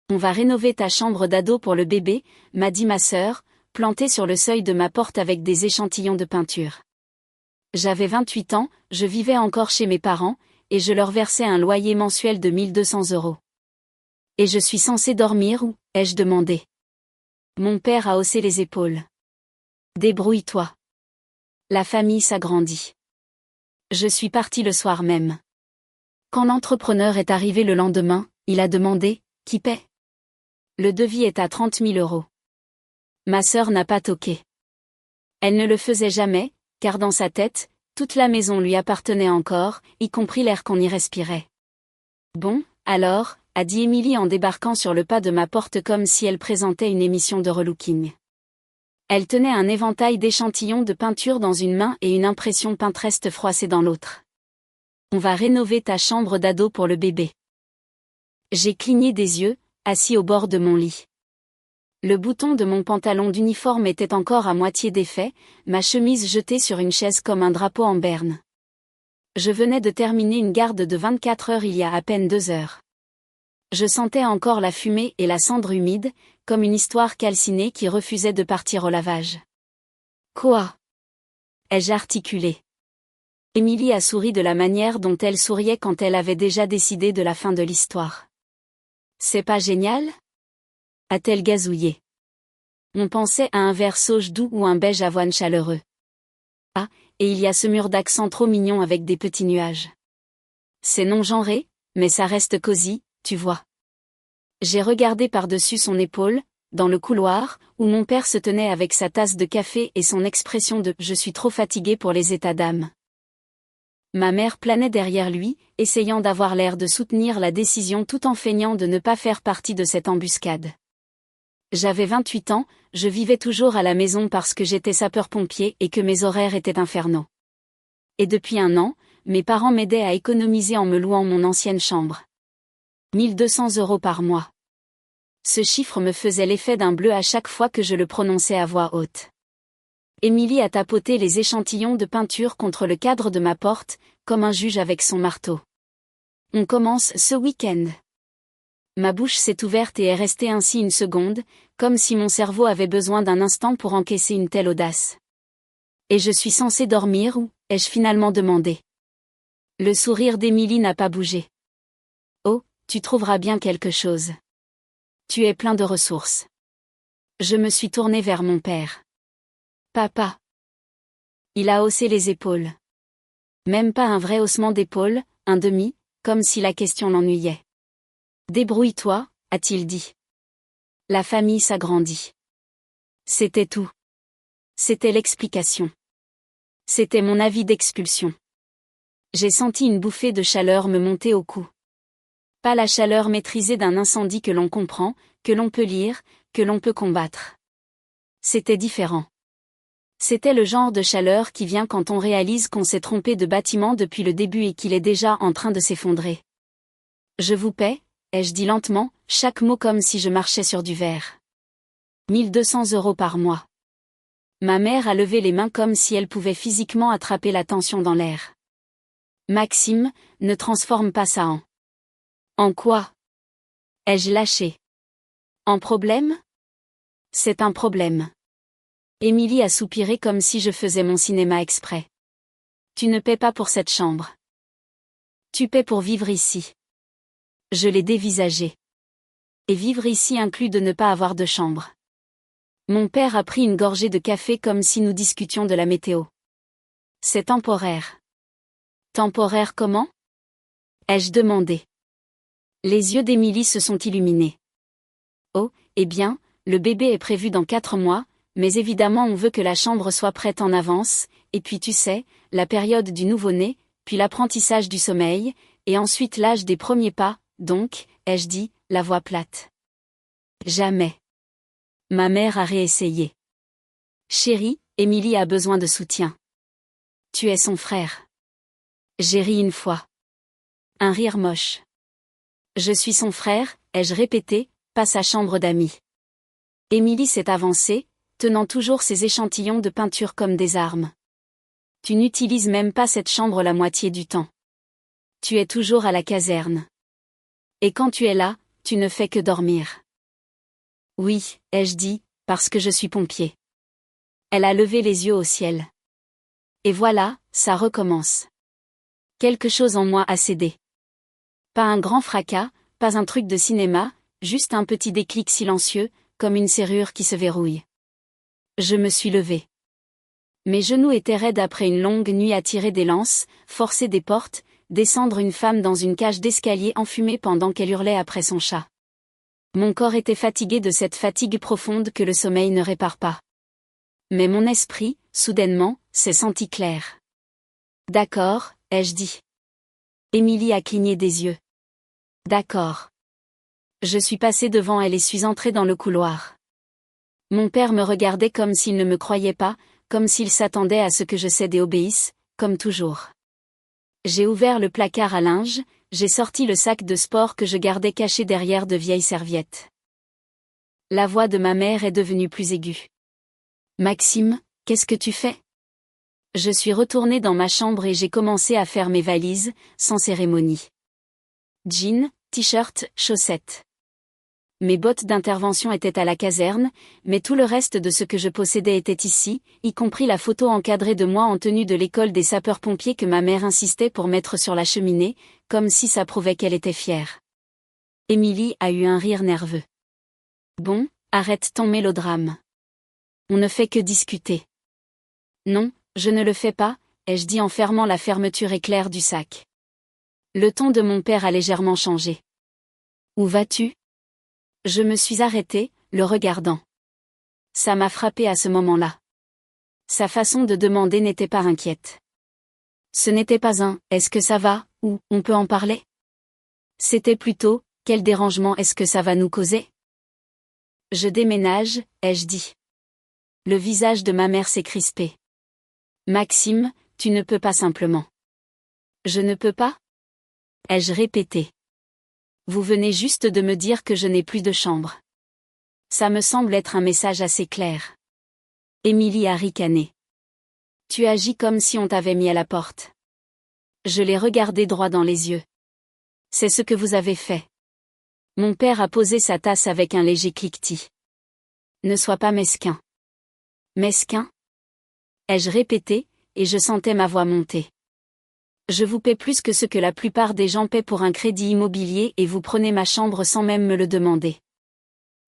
On va rénover ta chambre d'ado pour le bébé, m'a dit ma sœur, plantée sur le seuil de ma porte avec des échantillons de peinture. J'avais 28 ans, je vivais encore chez mes parents, et je leur versais un loyer mensuel de 1200 €. Et je suis censée dormir où, ai-je demandé. Mon père a haussé les épaules. Débrouille-toi. La famille s'agrandit. Je suis partie le soir même. Quand l'entrepreneur est arrivé le lendemain, il a demandé, qui paie? Le devis est à 30 000 €. Ma sœur n'a pas toqué. Elle ne le faisait jamais, car dans sa tête, toute la maison lui appartenait encore, y compris l'air qu'on y respirait. Bon, alors, a dit Émilie en débarquant sur le pas de ma porte comme si elle présentait une émission de relooking. Elle tenait un éventail d'échantillons de peinture dans une main et une impression Pinterest froissée dans l'autre. On va rénover ta chambre d'ado pour le bébé. J'ai cligné des yeux, assis au bord de mon lit. Le bouton de mon pantalon d'uniforme était encore à moitié défait, ma chemise jetée sur une chaise comme un drapeau en berne. Je venais de terminer une garde de 24 heures il y a à peine 2 heures. Je sentais encore la fumée et la cendre humide, comme une histoire calcinée qui refusait de partir au lavage. Quoi? Ai-je articulé. Émilie a souri de la manière dont elle souriait quand elle avait déjà décidé de la fin de l'histoire. C'est pas génial? A-t-elle gazouillé. On pensait à un vert sauge doux ou un beige avoine chaleureux. Ah, et il y a ce mur d'accent trop mignon avec des petits nuages. C'est non-genré, mais ça reste cosy, tu vois. J'ai regardé par-dessus son épaule, dans le couloir, où mon père se tenait avec sa tasse de café et son expression de « je suis trop fatigué pour les états d'âme ». Ma mère planait derrière lui, essayant d'avoir l'air de soutenir la décision tout en feignant de ne pas faire partie de cette embuscade. J'avais 28 ans, je vivais toujours à la maison parce que j'étais sapeur-pompier et que mes horaires étaient infernaux. Et depuis 1 an, mes parents m'aidaient à économiser en me louant mon ancienne chambre. 1200 € par mois. Ce chiffre me faisait l'effet d'un bleu à chaque fois que je le prononçais à voix haute. Émilie a tapoté les échantillons de peinture contre le cadre de ma porte, comme un juge avec son marteau. On commence ce week-end. Ma bouche s'est ouverte et est restée ainsi une seconde, comme si mon cerveau avait besoin d'un instant pour encaisser une telle audace. Et je suis censée dormir où, ai-je finalement demandé. Le sourire d'Émilie n'a pas bougé. Oh, tu trouveras bien quelque chose. Tu es plein de ressources. Je me suis tournée vers mon père. Papa. Il a haussé les épaules. Même pas un vrai haussement d'épaules, un demi, comme si la question l'ennuyait. Débrouille-toi, a-t-il dit. La famille s'agrandit. C'était tout. C'était l'explication. C'était mon avis d'expulsion. J'ai senti une bouffée de chaleur me monter au cou. Pas la chaleur maîtrisée d'un incendie que l'on comprend, que l'on peut lire, que l'on peut combattre. C'était différent. C'était le genre de chaleur qui vient quand on réalise qu'on s'est trompé de bâtiment depuis le début et qu'il est déjà en train de s'effondrer. Je vous paie, ai-je dit lentement, chaque mot comme si je marchais sur du verre. 1200 € par mois. Ma mère a levé les mains comme si elle pouvait physiquement attraper la tension dans l'air. Maxime, ne transforme pas ça en. En quoi? Ai-je lâché? En problème? C'est un problème. Émilie a soupiré comme si je faisais mon cinéma exprès. Tu ne paies pas pour cette chambre. Tu paies pour vivre ici. Je l'ai dévisagé. Et vivre ici inclut de ne pas avoir de chambre. Mon père a pris une gorgée de café comme si nous discutions de la météo. C'est temporaire. Temporaire comment? Ai-je demandé. Les yeux d'Émilie se sont illuminés. Oh, eh bien, le bébé est prévu dans 4 mois, mais évidemment on veut que la chambre soit prête en avance, et puis tu sais, la période du nouveau-né, puis l'apprentissage du sommeil, et ensuite l'âge des premiers pas, donc, ai-je dit, la voix plate. Jamais. Ma mère a réessayé. Chérie, Émilie a besoin de soutien. Tu es son frère. J'ai ri une fois. Un rire moche. Je suis son frère, ai-je répété, pas sa chambre d'amis. Émilie s'est avancée, tenant toujours ses échantillons de peinture comme des armes. Tu n'utilises même pas cette chambre la moitié du temps. Tu es toujours à la caserne. Et quand tu es là, tu ne fais que dormir. Oui, ai-je dit, parce que je suis pompier. Elle a levé les yeux au ciel. Et voilà, ça recommence. Quelque chose en moi a cédé. Pas un grand fracas, pas un truc de cinéma, juste un petit déclic silencieux, comme une serrure qui se verrouille. Je me suis levée. Mes genoux étaient raides après une longue nuit à tirer des lances, forcer des portes, descendre une femme dans une cage d'escalier enfumée pendant qu'elle hurlait après son chat. Mon corps était fatigué de cette fatigue profonde que le sommeil ne répare pas. Mais mon esprit, soudainement, s'est senti clair. D'accord, ai-je dit. Émilie a cligné des yeux. D'accord. Je suis passée devant elle et suis entrée dans le couloir. Mon père me regardait comme s'il ne me croyait pas, comme s'il s'attendait à ce que je cède et obéisse, comme toujours. J'ai ouvert le placard à linge, j'ai sorti le sac de sport que je gardais caché derrière de vieilles serviettes. La voix de ma mère est devenue plus aiguë. Maxime, qu'est-ce que tu fais? Je suis retournée dans ma chambre et j'ai commencé à faire mes valises, sans cérémonie. Jeans, t-shirt, chaussettes. Mes bottes d'intervention étaient à la caserne, mais tout le reste de ce que je possédais était ici, y compris la photo encadrée de moi en tenue de l'école des sapeurs-pompiers que ma mère insistait pour mettre sur la cheminée, comme si ça prouvait qu'elle était fière. Émilie a eu un rire nerveux. Bon, arrête ton mélodrame. On ne fait que discuter. Non, je ne le fais pas, ai-je dit en fermant la fermeture éclair du sac. Le ton de mon père a légèrement changé. Où vas-tu? Je me suis arrêtée, le regardant. Ça m'a frappé à ce moment-là. Sa façon de demander n'était pas inquiète. Ce n'était pas un « est-ce que ça va » ou « on peut en parler ?» C'était plutôt « quel dérangement est-ce que ça va nous causer ?» Je déménage, ai-je dit. Le visage de ma mère s'est crispé. Maxime, tu ne peux pas simplement. Je ne peux pas? Ai-je répété. Vous venez juste de me dire que je n'ai plus de chambre. Ça me semble être un message assez clair. Émilie a ricané. Tu agis comme si on t'avait mis à la porte. Je l'ai regardé droit dans les yeux. C'est ce que vous avez fait. Mon père a posé sa tasse avec un léger cliquetis. Ne sois pas mesquin. Mesquin? Ai-je répété, et je sentais ma voix monter. Je vous paie plus que ce que la plupart des gens paient pour un crédit immobilier et vous prenez ma chambre sans même me le demander.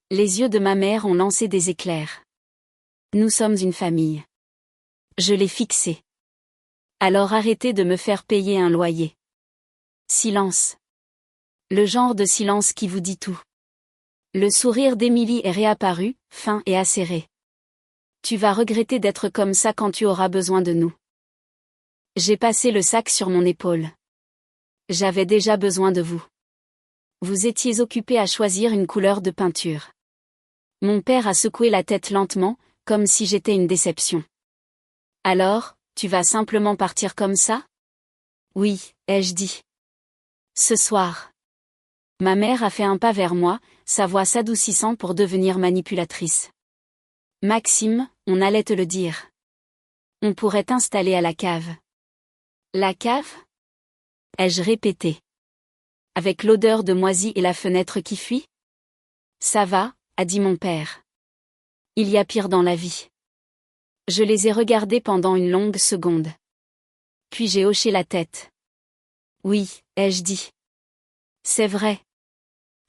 Les yeux de ma mère ont lancé des éclairs. Nous sommes une famille. Je l'ai fixé. Alors arrêtez de me faire payer un loyer. Silence. Le genre de silence qui vous dit tout. Le sourire d'Émilie est réapparu, fin et acéré. Tu vas regretter d'être comme ça quand tu auras besoin de nous. J'ai passé le sac sur mon épaule. J'avais déjà besoin de vous. Vous étiez occupé à choisir une couleur de peinture. Mon père a secoué la tête lentement, comme si j'étais une déception. Alors, tu vas simplement partir comme ça? Oui, ai-je dit. Ce soir. Ma mère a fait un pas vers moi, sa voix s'adoucissant pour devenir manipulatrice. Maxime, on allait te le dire. On pourrait t'installer à la cave. La cave? Ai-je répété. Avec l'odeur de moisi et la fenêtre qui fuit? Ça va, a dit mon père. Il y a pire dans la vie. Je les ai regardés pendant une longue seconde. Puis j'ai hoché la tête. Oui, ai-je dit. C'est vrai.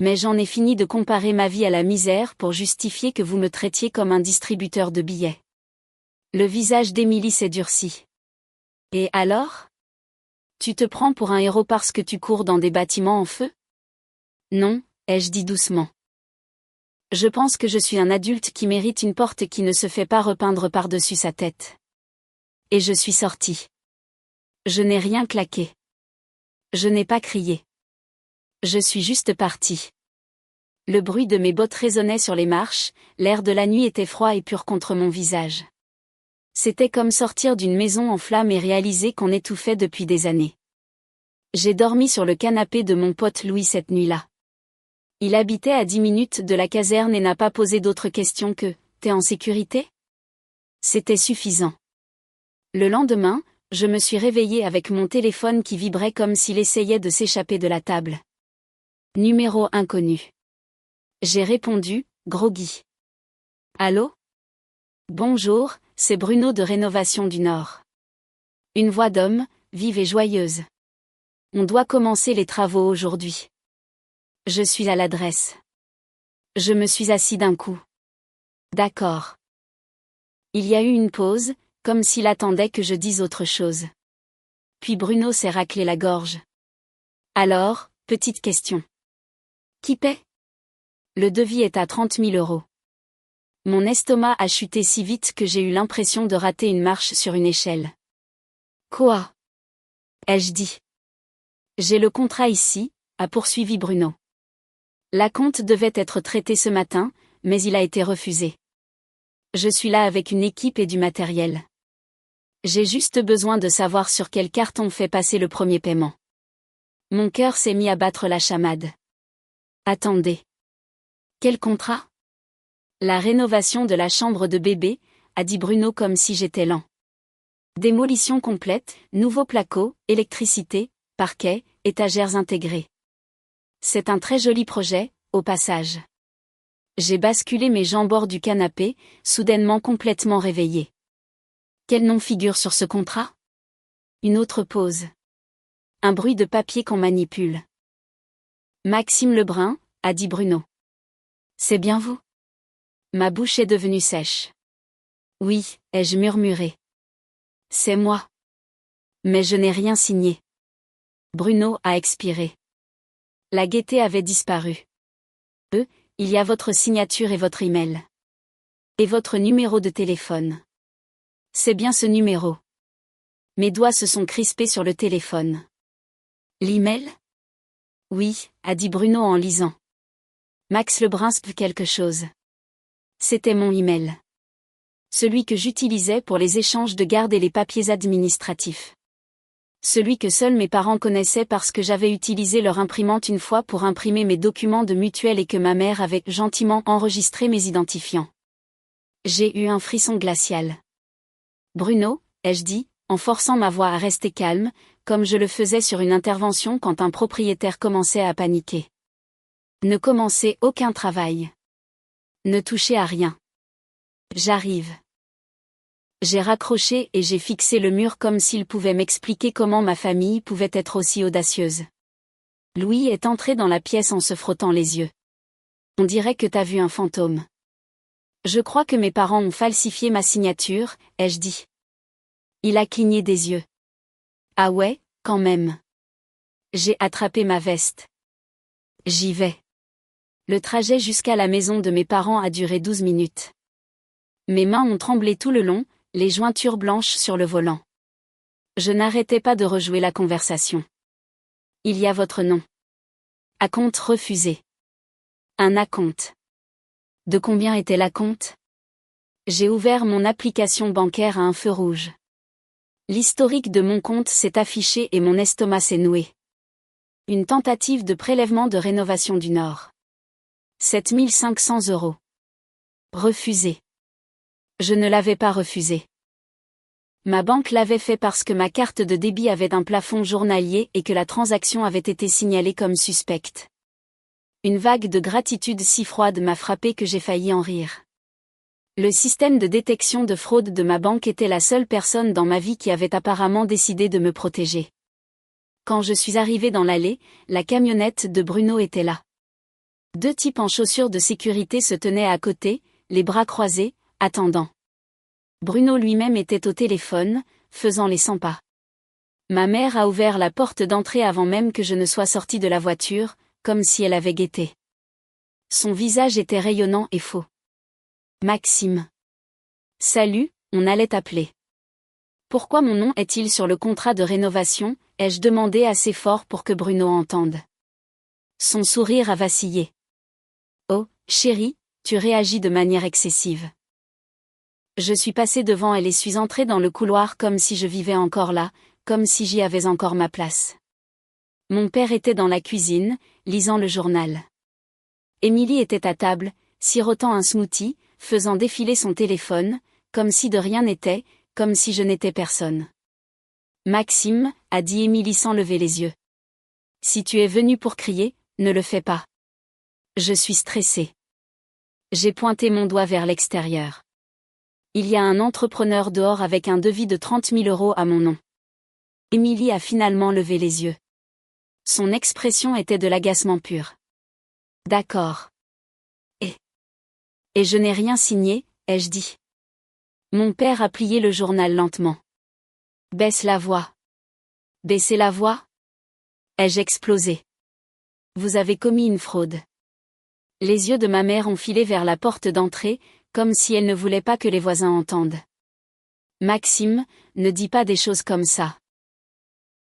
Mais j'en ai fini de comparer ma vie à la misère pour justifier que vous me traitiez comme un distributeur de billets. Le visage d'Émilie s'est durci. Et alors? Tu te prends pour un héros parce que tu cours dans des bâtiments en feu? Non, ai-je dit doucement. Je pense que je suis un adulte qui mérite une porte qui ne se fait pas repeindre par-dessus sa tête. Et je suis sortie. Je n'ai rien claqué. Je n'ai pas crié. Je suis juste partie. Le bruit de mes bottes résonnait sur les marches, l'air de la nuit était froid et pur contre mon visage. C'était comme sortir d'une maison en flammes et réaliser qu'on étouffait depuis des années. J'ai dormi sur le canapé de mon pote Louis cette nuit-là. Il habitait à 10 minutes de la caserne et n'a pas posé d'autres questions que « T'es en sécurité ?» C'était suffisant. Le lendemain, je me suis réveillée avec mon téléphone qui vibrait comme s'il essayait de s'échapper de la table. Numéro inconnu. J'ai répondu, groggy. Allô? Bonjour, c'est Bruno de Rénovation du Nord. Une voix d'homme, vive et joyeuse. On doit commencer les travaux aujourd'hui. Je suis à l'adresse. Je me suis assis d'un coup. D'accord. Il y a eu une pause, comme s'il attendait que je dise autre chose. Puis Bruno s'est raclé la gorge. Alors, petite question. Qui paie? Le devis est à 30 000 €. Mon estomac a chuté si vite que j'ai eu l'impression de rater une marche sur une échelle. Quoi? Ai-je dit. J'ai le contrat ici, a poursuivi Bruno. L'acompte devait être traité ce matin, mais il a été refusé. Je suis là avec une équipe et du matériel. J'ai juste besoin de savoir sur quelle carte on fait passer le premier paiement. Mon cœur s'est mis à battre la chamade. Attendez. Quel contrat? La rénovation de la chambre de bébé, a dit Bruno comme si j'étais lent. Démolition complète, nouveau placo, électricité, parquet, étagères intégrées. C'est un très joli projet, au passage. J'ai basculé mes jambes hors du canapé, soudainement complètement réveillé. Quel nom figure sur ce contrat? Une autre pause. Un bruit de papier qu'on manipule. Maxime Lebrun, a dit Bruno. C'est bien vous? Ma bouche est devenue sèche. Oui, ai-je murmuré. C'est moi. Mais je n'ai rien signé. Bruno a expiré. La gaieté avait disparu. Il y a votre signature et votre email. Et votre numéro de téléphone. C'est bien ce numéro. Mes doigts se sont crispés sur le téléphone. L'email? Oui, a dit Bruno en lisant. Max Lebrun quelque chose. C'était mon email. Celui que j'utilisais pour les échanges de garde et les papiers administratifs. Celui que seuls mes parents connaissaient parce que j'avais utilisé leur imprimante une fois pour imprimer mes documents de mutuelle et que ma mère avait gentiment enregistré mes identifiants. J'ai eu un frisson glacial. Bruno, ai-je dit, en forçant ma voix à rester calme, comme je le faisais sur une intervention quand un propriétaire commençait à paniquer. Ne commencez aucun travail. Ne touchez à rien. J'arrive. J'ai raccroché et j'ai fixé le mur comme s'il pouvait m'expliquer comment ma famille pouvait être aussi audacieuse. Louis est entré dans la pièce en se frottant les yeux. On dirait que t'as vu un fantôme. Je crois que mes parents ont falsifié ma signature, ai-je dit. Il a cligné des yeux. Ah ouais, quand même. J'ai attrapé ma veste. J'y vais. Le trajet jusqu'à la maison de mes parents a duré 12 minutes. Mes mains ont tremblé tout le long, les jointures blanches sur le volant. Je n'arrêtais pas de rejouer la conversation. Il y a votre nom. Acompte refusé. Un acompte. De combien était l'acompte? J'ai ouvert mon application bancaire à un feu rouge. L'historique de mon compte s'est affiché et mon estomac s'est noué. Une tentative de prélèvement de Rénovation du Nord. 7 500 €. Refusé. Je ne l'avais pas refusé. Ma banque l'avait fait parce que ma carte de débit avait un plafond journalier et que la transaction avait été signalée comme suspecte. Une vague de gratitude si froide m'a frappé que j'ai failli en rire. Le système de détection de fraude de ma banque était la seule personne dans ma vie qui avait apparemment décidé de me protéger. Quand je suis arrivé dans l'allée, la camionnette de Bruno était là. 2 types en chaussures de sécurité se tenaient à côté, les bras croisés, attendant. Bruno lui-même était au téléphone, faisant les 100 pas. Ma mère a ouvert la porte d'entrée avant même que je ne sois sorti de la voiture, comme si elle avait guetté. Son visage était rayonnant et faux. Maxime. Salut, on allait t'appeler. Pourquoi mon nom est-il sur le contrat de rénovation, ai-je demandé assez fort pour que Bruno entende. Son sourire a vacillé. Oh, chérie, tu réagis de manière excessive. Je suis passé devant elle et suis entré dans le couloir comme si je vivais encore là, comme si j'y avais encore ma place. Mon père était dans la cuisine, lisant le journal. Émilie était à table, sirotant un smoothie, faisant défiler son téléphone, comme si de rien n'était, comme si je n'étais personne. Maxime, a dit Émilie sans lever les yeux. Si tu es venu pour crier, ne le fais pas. Je suis stressée. J'ai pointé mon doigt vers l'extérieur. Il y a un entrepreneur dehors avec un devis de 30 000 € à mon nom. Émilie a finalement levé les yeux. Son expression était de l'agacement pur. D'accord. Et je n'ai rien signé, ai-je dit. Mon père a plié le journal lentement. Baisse la voix. Baissez la voix? Ai-je explosé. Vous avez commis une fraude. Les yeux de ma mère ont filé vers la porte d'entrée, comme si elle ne voulait pas que les voisins entendent. Maxime, ne dis pas des choses comme ça.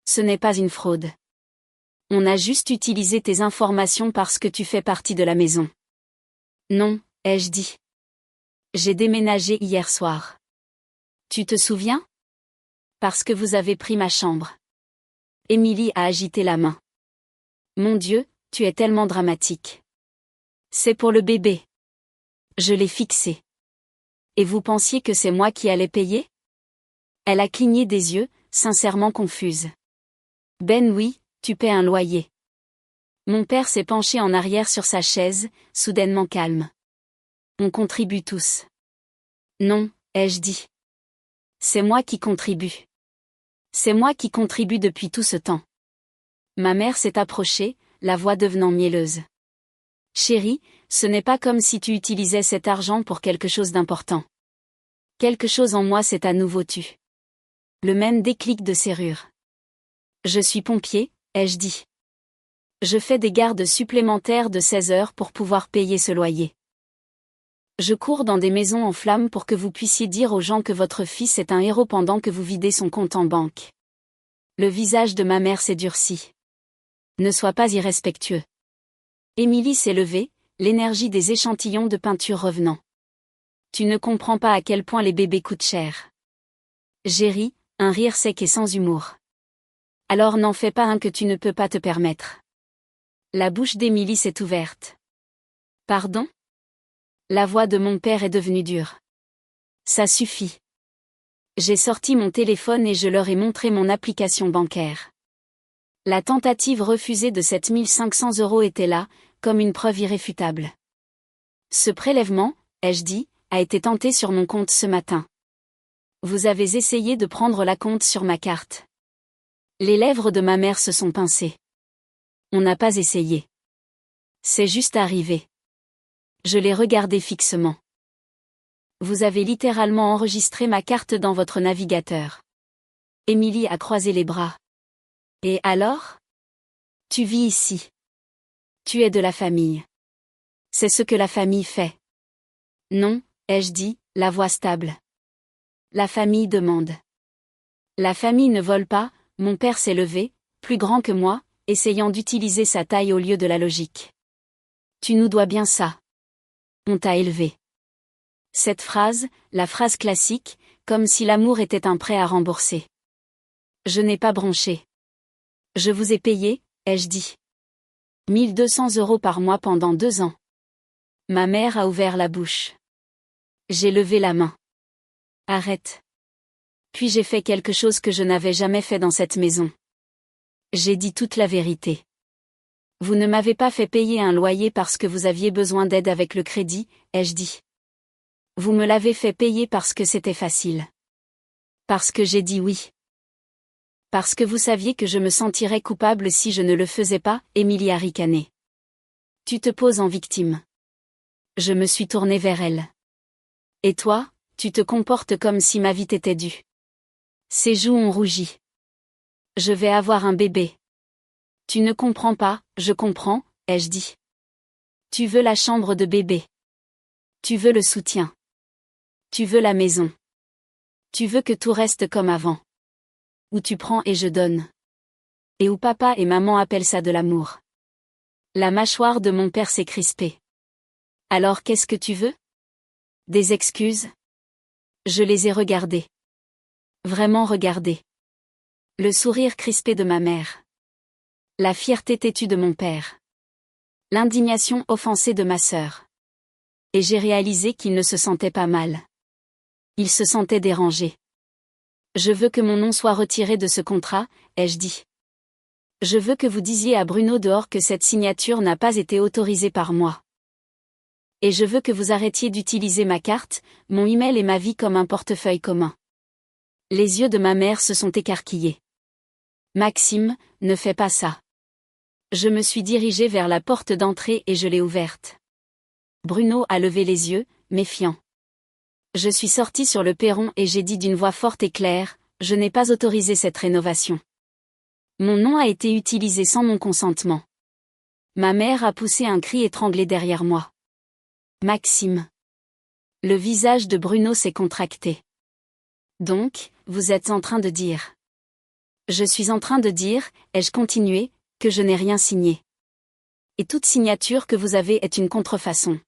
Ce n'est pas une fraude. On a juste utilisé tes informations parce que tu fais partie de la maison. Non, ai-je dit. J'ai déménagé hier soir. Tu te souviens? Parce que vous avez pris ma chambre. Émilie a agité la main. Mon Dieu, tu es tellement dramatique. C'est pour le bébé. Je l'ai fixé. Et vous pensiez que c'est moi qui allais payer? Elle a cligné des yeux, sincèrement confuse. Ben oui, tu paies un loyer. Mon père s'est penché en arrière sur sa chaise, soudainement calme. On contribue tous. Non, ai-je dit. C'est moi qui contribue. C'est moi qui contribue depuis tout ce temps. Ma mère s'est approchée, la voix devenant mielleuse. Chérie, ce n'est pas comme si tu utilisais cet argent pour quelque chose d'important. Quelque chose en moi s'est à nouveau tu. Le même déclic de serrure. Je suis pompier, ai-je dit. Je fais des gardes supplémentaires de 16 heures pour pouvoir payer ce loyer. Je cours dans des maisons en flammes pour que vous puissiez dire aux gens que votre fils est un héros pendant que vous videz son compte en banque. Le visage de ma mère s'est durci. Ne sois pas irrespectueux. Émilie s'est levée, l'énergie des échantillons de peinture revenant. Tu ne comprends pas à quel point les bébés coûtent cher. J'ai ri, un rire sec et sans humour. Alors n'en fais pas un que tu ne peux pas te permettre. La bouche d'Émilie s'est ouverte. Pardon? La voix de mon père est devenue dure. Ça suffit. J'ai sorti mon téléphone et je leur ai montré mon application bancaire. La tentative refusée de 7 500 € était là, comme une preuve irréfutable. Ce prélèvement, ai-je dit, a été tenté sur mon compte ce matin. Vous avez essayé de prendre la compte sur ma carte. Les lèvres de ma mère se sont pincées. On n'a pas essayé. C'est juste arrivé. Je l'ai regardé fixement. Vous avez littéralement enregistré ma carte dans votre navigateur. Émilie a croisé les bras. Et alors? Tu vis ici. Tu es de la famille. C'est ce que la famille fait. Non, ai-je dit, la voix stable. La famille demande. La famille ne vole pas, mon père s'est levé, plus grand que moi, essayant d'utiliser sa taille au lieu de la logique. Tu nous dois bien ça. On t'a élevé. Cette phrase, la phrase classique, comme si l'amour était un prêt à rembourser. Je n'ai pas bronché. Je vous ai payé, ai-je dit. 1 200 € par mois pendant 2 ans. Ma mère a ouvert la bouche. J'ai levé la main. Arrête. Puis j'ai fait quelque chose que je n'avais jamais fait dans cette maison. J'ai dit toute la vérité. Vous ne m'avez pas fait payer un loyer parce que vous aviez besoin d'aide avec le crédit, ai-je dit. Vous me l'avez fait payer parce que c'était facile. Parce que j'ai dit oui. Parce que vous saviez que je me sentirais coupable si je ne le faisais pas, Émilie a ricané. Tu te poses en victime. Je me suis tournée vers elle. Et toi, tu te comportes comme si ma vie t'était due. Ses joues ont rougi. Je vais avoir un bébé. Tu ne comprends pas, je comprends, ai-je dit. Tu veux la chambre de bébé. Tu veux le soutien. Tu veux la maison. Tu veux que tout reste comme avant. Où tu prends et je donne. Et où papa et maman appellent ça de l'amour. La mâchoire de mon père s'est crispée. Alors qu'est-ce que tu veux? Des excuses? Je les ai regardées. Vraiment regardées. Le sourire crispé de ma mère. La fierté têtue de mon père. L'indignation offensée de ma sœur. Et j'ai réalisé qu'il ne se sentait pas mal. Il se sentait dérangé. Je veux que mon nom soit retiré de ce contrat, ai-je dit. Je veux que vous disiez à Bruno dehors que cette signature n'a pas été autorisée par moi. Et je veux que vous arrêtiez d'utiliser ma carte, mon email et ma vie comme un portefeuille commun. Les yeux de ma mère se sont écarquillés. Maxime, ne fais pas ça. Je me suis dirigée vers la porte d'entrée et je l'ai ouverte. Bruno a levé les yeux, méfiant. Je suis sortie sur le perron et j'ai dit d'une voix forte et claire, je n'ai pas autorisé cette rénovation. Mon nom a été utilisé sans mon consentement. Ma mère a poussé un cri étranglé derrière moi. Maxime. Le visage de Bruno s'est contracté. Donc, vous êtes en train de dire. Je suis en train de dire, ai-je continué, que je n'ai rien signé. Et toute signature que vous avez est une contrefaçon.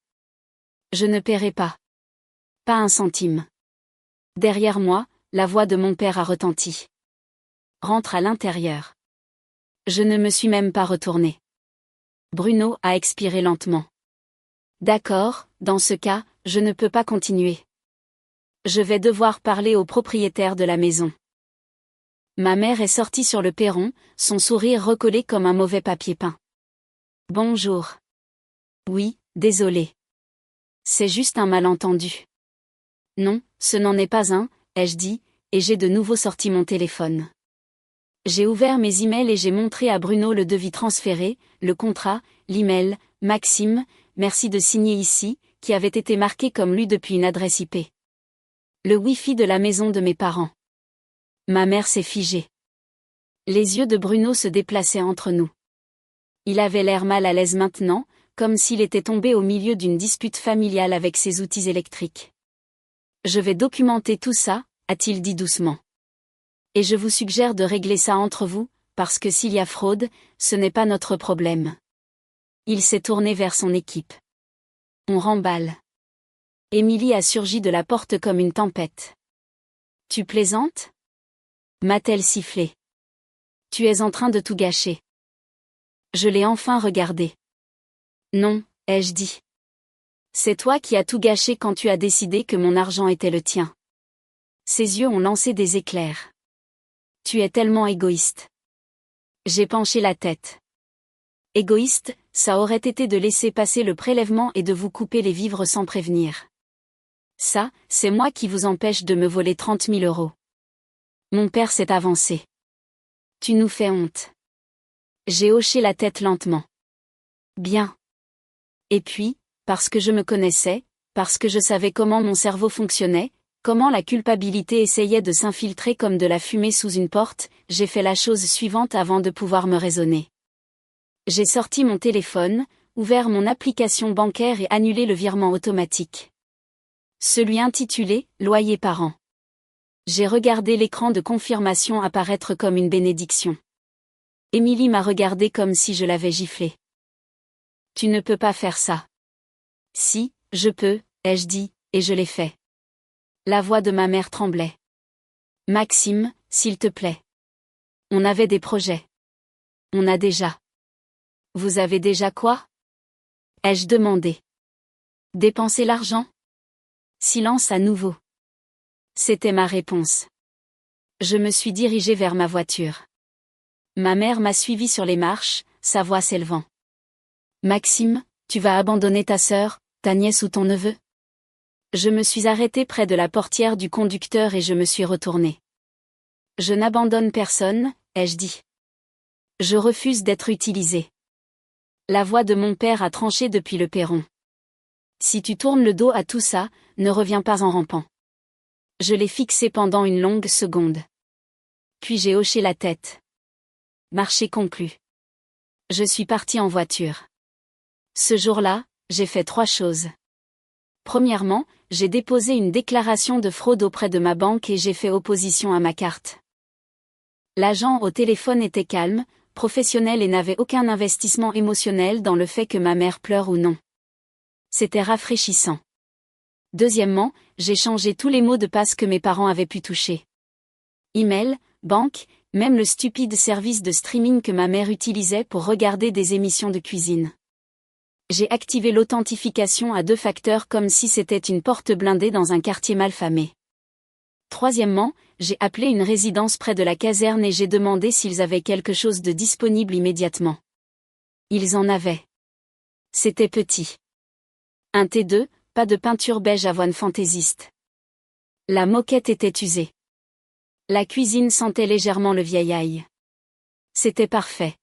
Je ne paierai pas. Pas un centime. Derrière moi, la voix de mon père a retenti. Rentre à l'intérieur. Je ne me suis même pas retournée. Bruno a expiré lentement. D'accord, dans ce cas, je ne peux pas continuer. Je vais devoir parler au propriétaire de la maison. Ma mère est sortie sur le perron, son sourire recollé comme un mauvais papier peint. Bonjour. Oui, désolé. C'est juste un malentendu. Non, ce n'en est pas un, ai-je dit, et j'ai de nouveau sorti mon téléphone. J'ai ouvert mes emails et j'ai montré à Bruno le devis transféré, le contrat, l'email, Maxime, merci de signer ici, qui avait été marqué comme lu depuis une adresse IP. Le Wi-Fi de la maison de mes parents. Ma mère s'est figée. Les yeux de Bruno se déplaçaient entre nous. Il avait l'air mal à l'aise maintenant, comme s'il était tombé au milieu d'une dispute familiale avec ses outils électriques. Je vais documenter tout ça, a-t-il dit doucement. Et je vous suggère de régler ça entre vous, parce que s'il y a fraude, ce n'est pas notre problème. Il s'est tourné vers son équipe. On remballe. Émilie a surgi de la porte comme une tempête. Tu plaisantes ? M'a-t-elle sifflé. Tu es en train de tout gâcher. Je l'ai enfin regardé. Non, ai-je dit. C'est toi qui as tout gâché quand tu as décidé que mon argent était le tien. Ses yeux ont lancé des éclairs. Tu es tellement égoïste. J'ai penché la tête. Égoïste, ça aurait été de laisser passer le prélèvement et de vous couper les vivres sans prévenir. Ça, c'est moi qui vous empêche de me voler 30 000 euros. Mon père s'est avancé. Tu nous fais honte. J'ai hoché la tête lentement. Bien. Et puis, parce que je me connaissais, parce que je savais comment mon cerveau fonctionnait, comment la culpabilité essayait de s'infiltrer comme de la fumée sous une porte, j'ai fait la chose suivante avant de pouvoir me raisonner. J'ai sorti mon téléphone, ouvert mon application bancaire et annulé le virement automatique. Celui intitulé « Loyer par an ». J'ai regardé l'écran de confirmation apparaître comme une bénédiction. Émilie m'a regardé comme si je l'avais giflé. Tu ne peux pas faire ça. Si, je peux, ai-je dit, et je l'ai fait. La voix de ma mère tremblait. Maxime, s'il te plaît. On avait des projets. On a déjà. Vous avez déjà quoi ? Ai-je demandé. Dépenser l'argent ? Silence à nouveau. C'était ma réponse. Je me suis dirigée vers ma voiture. Ma mère m'a suivi sur les marches, sa voix s'élevant. Maxime, tu vas abandonner ta sœur, ta nièce ou ton neveu ? Je me suis arrêtée près de la portière du conducteur et je me suis retournée. Je n'abandonne personne, ai-je dit. Je refuse d'être utilisée. La voix de mon père a tranché depuis le perron. Si tu tournes le dos à tout ça, ne reviens pas en rampant. Je l'ai fixé pendant une longue seconde. Puis j'ai hoché la tête. Marché conclu. Je suis partie en voiture. Ce jour-là, j'ai fait 3 choses. Premièrement, j'ai déposé une déclaration de fraude auprès de ma banque et j'ai fait opposition à ma carte. L'agent au téléphone était calme, professionnel et n'avait aucun investissement émotionnel dans le fait que ma mère pleure ou non. C'était rafraîchissant. Deuxièmement, j'ai changé tous les mots de passe que mes parents avaient pu toucher. Email, banque, même le stupide service de streaming que ma mère utilisait pour regarder des émissions de cuisine. J'ai activé l'authentification à 2 facteurs comme si c'était une porte blindée dans un quartier malfamé. Troisièmement, j'ai appelé une résidence près de la caserne et j'ai demandé s'ils avaient quelque chose de disponible immédiatement. Ils en avaient. C'était petit. Un T2, pas de peinture beige avoine fantaisiste. La moquette était usée. La cuisine sentait légèrement le vieil ail. C'était parfait.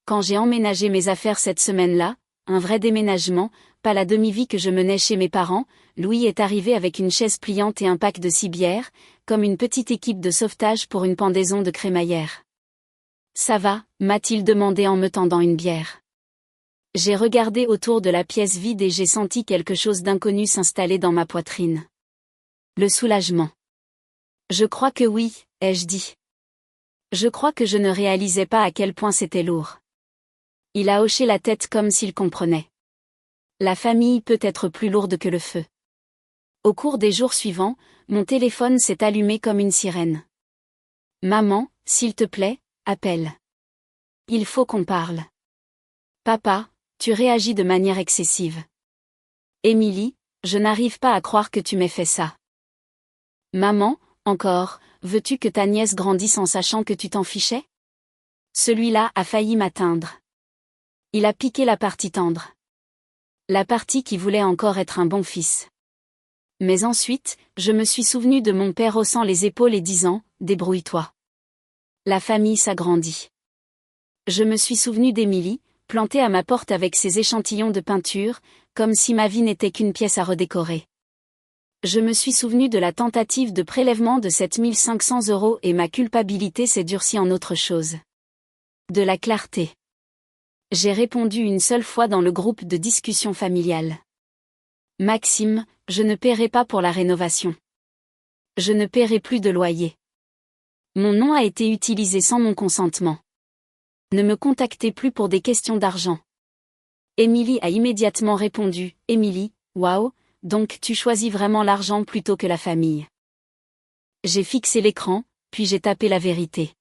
Quand j'ai emménagé mes affaires cette semaine-là, un vrai déménagement, pas la demi-vie que je menais chez mes parents, Louis est arrivé avec une chaise pliante et un pack de 6 bières, comme une petite équipe de sauvetage pour une pendaison de crémaillère. « Ça va ?» m'a-t-il demandé en me tendant une bière. J'ai regardé autour de la pièce vide et j'ai senti quelque chose d'inconnu s'installer dans ma poitrine. Le soulagement. « Je crois que oui », ai-je dit. Je crois que je ne réalisais pas à quel point c'était lourd. Il a hoché la tête comme s'il comprenait. La famille peut être plus lourde que le feu. Au cours des jours suivants, mon téléphone s'est allumé comme une sirène. « Maman, s'il te plaît, appelle. Il faut qu'on parle. »« Papa, tu réagis de manière excessive. »« Émilie, je n'arrive pas à croire que tu m'aies fait ça. »« Maman, encore, veux-tu que ta nièce grandisse en sachant que tu t'en fichais ? » Celui-là a failli m'atteindre. Il a piqué la partie tendre. La partie qui voulait encore être un bon fils. Mais ensuite, je me suis souvenu de mon père haussant les épaules et disant « Débrouille-toi ». La famille s'agrandit. Je me suis souvenu d'Émilie, plantée à ma porte avec ses échantillons de peinture, comme si ma vie n'était qu'une pièce à redécorer. Je me suis souvenu de la tentative de prélèvement de 7 500 € et ma culpabilité s'est durcie en autre chose. De la clarté. J'ai répondu une seule fois dans le groupe de discussion familiale. Maxime, je ne paierai pas pour la rénovation. Je ne paierai plus de loyer. Mon nom a été utilisé sans mon consentement. Ne me contactez plus pour des questions d'argent. Émilie a immédiatement répondu, Émilie, waouh, donc tu choisis vraiment l'argent plutôt que la famille. J'ai fixé l'écran, puis j'ai tapé la vérité.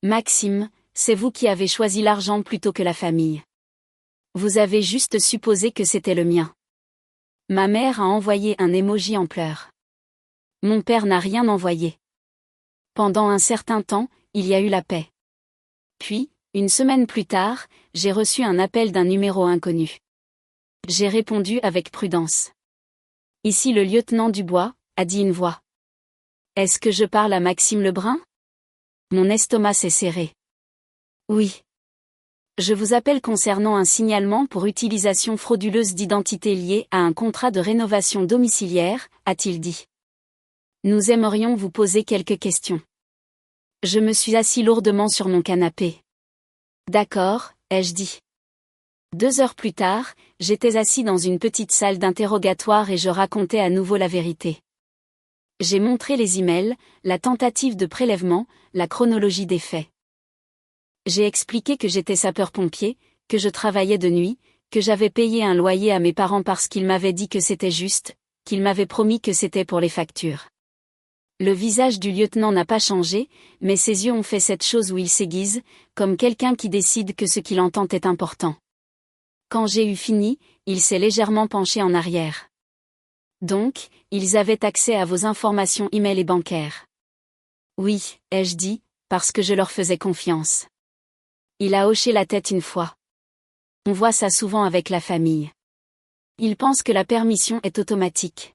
Maxime, c'est vous qui avez choisi l'argent plutôt que la famille. Vous avez juste supposé que c'était le mien. Ma mère a envoyé un emoji en pleurs. Mon père n'a rien envoyé. Pendant un certain temps, il y a eu la paix. Puis, une semaine plus tard, j'ai reçu un appel d'un numéro inconnu. J'ai répondu avec prudence. Ici le lieutenant Dubois, a dit une voix. Est-ce que je parle à Maxime Lebrun ? Mon estomac s'est serré. Oui. Je vous appelle concernant un signalement pour utilisation frauduleuse d'identité liée à un contrat de rénovation domiciliaire, a-t-il dit. Nous aimerions vous poser quelques questions. Je me suis assis lourdement sur mon canapé. D'accord, ai-je dit. 2 heures plus tard, j'étais assis dans une petite salle d'interrogatoire et je racontais à nouveau la vérité. J'ai montré les emails, la tentative de prélèvement, la chronologie des faits. J'ai expliqué que j'étais sapeur-pompier, que je travaillais de nuit, que j'avais payé un loyer à mes parents parce qu'ils m'avaient dit que c'était juste, qu'ils m'avaient promis que c'était pour les factures. Le visage du lieutenant n'a pas changé, mais ses yeux ont fait cette chose où il s'aiguise, comme quelqu'un qui décide que ce qu'il entend est important. Quand j'ai eu fini, il s'est légèrement penché en arrière. Donc, ils avaient accès à vos informations e-mail et bancaires. Oui, ai-je dit, parce que je leur faisais confiance. Il a hoché la tête une fois. On voit ça souvent avec la famille. Ils pensent que la permission est automatique.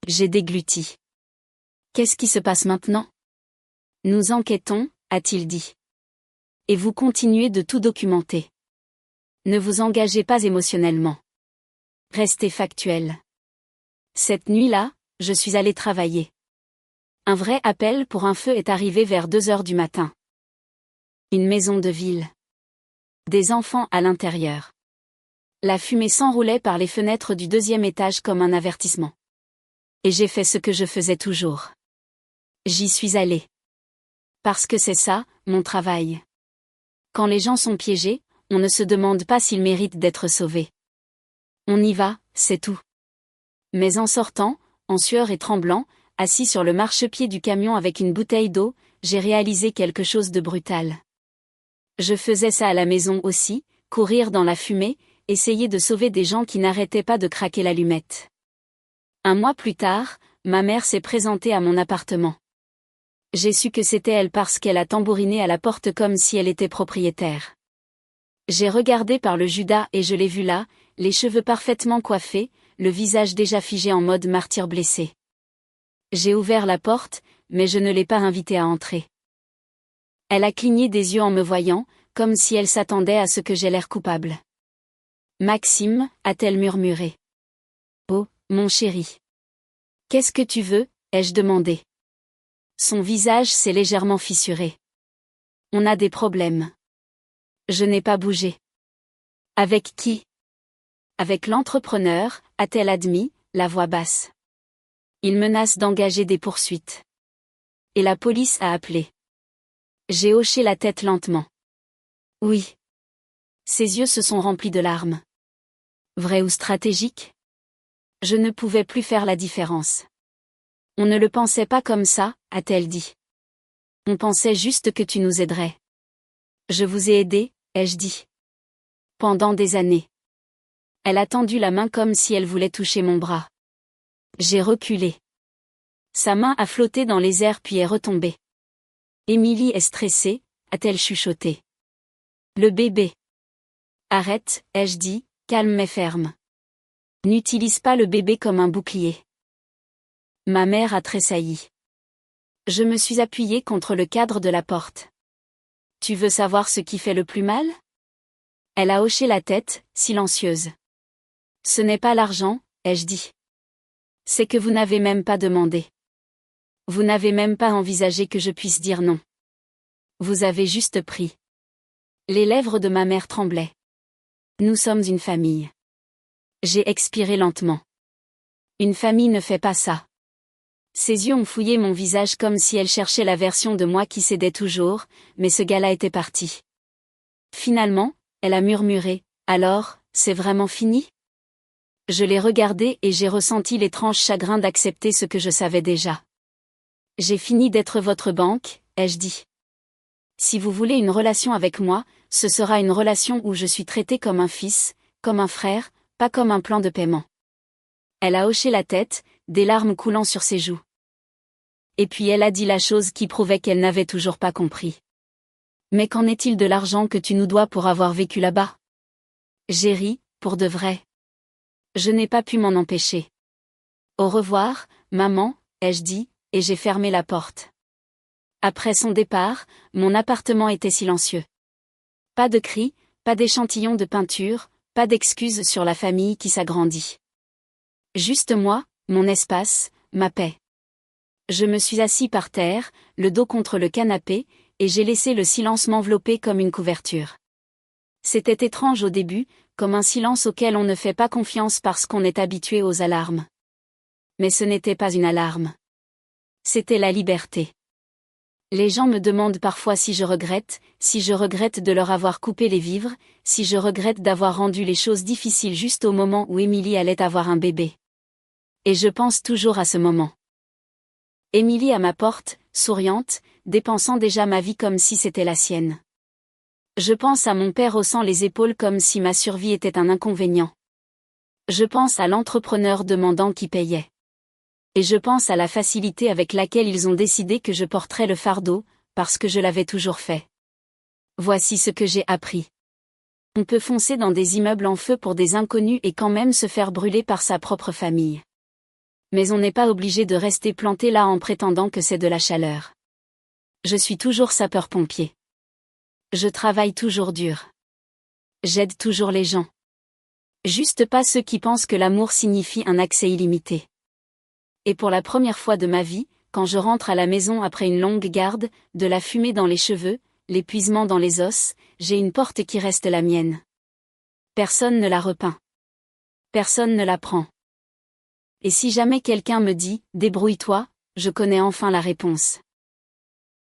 J'ai dégluti. Qu'est-ce qui se passe maintenant ? Nous enquêtons, a-t-il dit. Et vous continuez de tout documenter. Ne vous engagez pas émotionnellement. Restez factuel. Cette nuit-là, je suis allé travailler. Un vrai appel pour un feu est arrivé vers 2 heures du matin. Une maison de ville. Des enfants à l'intérieur. La fumée s'enroulait par les fenêtres du 2e étage comme un avertissement. Et j'ai fait ce que je faisais toujours. J'y suis allé. Parce que c'est ça, mon travail. Quand les gens sont piégés, on ne se demande pas s'ils méritent d'être sauvés. On y va, c'est tout. Mais en sortant, en sueur et tremblant, assis sur le marchepied du camion avec une bouteille d'eau, j'ai réalisé quelque chose de brutal. Je faisais ça à la maison aussi, courir dans la fumée, essayer de sauver des gens qui n'arrêtaient pas de craquer l'allumette. 1 mois plus tard, ma mère s'est présentée à mon appartement. J'ai su que c'était elle parce qu'elle a tambouriné à la porte comme si elle était propriétaire. J'ai regardé par le Judas et je l'ai vue là, les cheveux parfaitement coiffés, le visage déjà figé en mode martyr blessé. J'ai ouvert la porte, mais je ne l'ai pas invitée à entrer. Elle a cligné des yeux en me voyant, comme si elle s'attendait à ce que j'aie l'air coupable. « Maxime » a-t-elle murmuré. « Oh, mon chéri. Qu'est-ce que tu veux ?» ai-je demandé. Son visage s'est légèrement fissuré. « On a des problèmes. » Je n'ai pas bougé. « Avec qui ?» Avec l'entrepreneur, a-t-elle admis, la voix basse. Il menace d'engager des poursuites. Et la police a appelé. J'ai hoché la tête lentement. Oui. Ses yeux se sont remplis de larmes. Vrai ou stratégique ? Je ne pouvais plus faire la différence. On ne le pensait pas comme ça, a-t-elle dit. On pensait juste que tu nous aiderais. Je vous ai aidé, ai-je dit. Pendant des années. Elle a tendu la main comme si elle voulait toucher mon bras. J'ai reculé. Sa main a flotté dans les airs puis est retombée. Émilie est stressée, a-t-elle chuchoté. Le bébé. Arrête, ai-je dit, calme mais ferme. N'utilise pas le bébé comme un bouclier. Ma mère a tressailli. Je me suis appuyée contre le cadre de la porte. Tu veux savoir ce qui fait le plus mal ? Elle a hoché la tête, silencieuse. Ce n'est pas l'argent, ai-je dit. C'est que vous n'avez même pas demandé. Vous n'avez même pas envisagé que je puisse dire non. Vous avez juste pris. Les lèvres de ma mère tremblaient. Nous sommes une famille. J'ai expiré lentement. Une famille ne fait pas ça. Ses yeux ont fouillé mon visage comme si elle cherchait la version de moi qui cédait toujours, mais ce gars-là était parti. Finalement, elle a murmuré, « Alors, c'est vraiment fini ?» Je l'ai regardé et j'ai ressenti l'étrange chagrin d'accepter ce que je savais déjà. « J'ai fini d'être votre banque, » ai-je dit. Si vous voulez une relation avec moi, ce sera une relation où je suis traité comme un fils, comme un frère, pas comme un plan de paiement. Elle a hoché la tête, des larmes coulant sur ses joues. Et puis elle a dit la chose qui prouvait qu'elle n'avait toujours pas compris. Mais qu'en est-il de l'argent que tu nous dois pour avoir vécu là-bas ? J'ai ri, pour de vrai. Je n'ai pas pu m'en empêcher. Au revoir, maman, ai-je dit, et j'ai fermé la porte. Après son départ, mon appartement était silencieux. Pas de cris, pas d'échantillons de peinture, pas d'excuses sur la famille qui s'agrandit. Juste moi, mon espace, ma paix. Je me suis assis par terre, le dos contre le canapé, et j'ai laissé le silence m'envelopper comme une couverture. C'était étrange au début, comme un silence auquel on ne fait pas confiance parce qu'on est habitué aux alarmes. Mais ce n'était pas une alarme. C'était la liberté. Les gens me demandent parfois si je regrette de leur avoir coupé les vivres, si je regrette d'avoir rendu les choses difficiles juste au moment où Émilie allait avoir un bébé. Et je pense toujours à ce moment. Émilie à ma porte, souriante, dépensant déjà ma vie comme si c'était la sienne. Je pense à mon père haussant les épaules comme si ma survie était un inconvénient. Je pense à l'entrepreneur demandant qui payait. Et je pense à la facilité avec laquelle ils ont décidé que je porterais le fardeau, parce que je l'avais toujours fait. Voici ce que j'ai appris. On peut foncer dans des immeubles en feu pour des inconnus et quand même se faire brûler par sa propre famille. Mais on n'est pas obligé de rester planté là en prétendant que c'est de la chaleur. Je suis toujours sapeur-pompier. Je travaille toujours dur. J'aide toujours les gens. Juste pas ceux qui pensent que l'amour signifie un accès illimité. Et pour la première fois de ma vie, quand je rentre à la maison après une longue garde, de la fumée dans les cheveux, l'épuisement dans les os, j'ai une porte qui reste la mienne. Personne ne la repeint. Personne ne la prend. Et si jamais quelqu'un me dit « débrouille-toi », je connais enfin la réponse.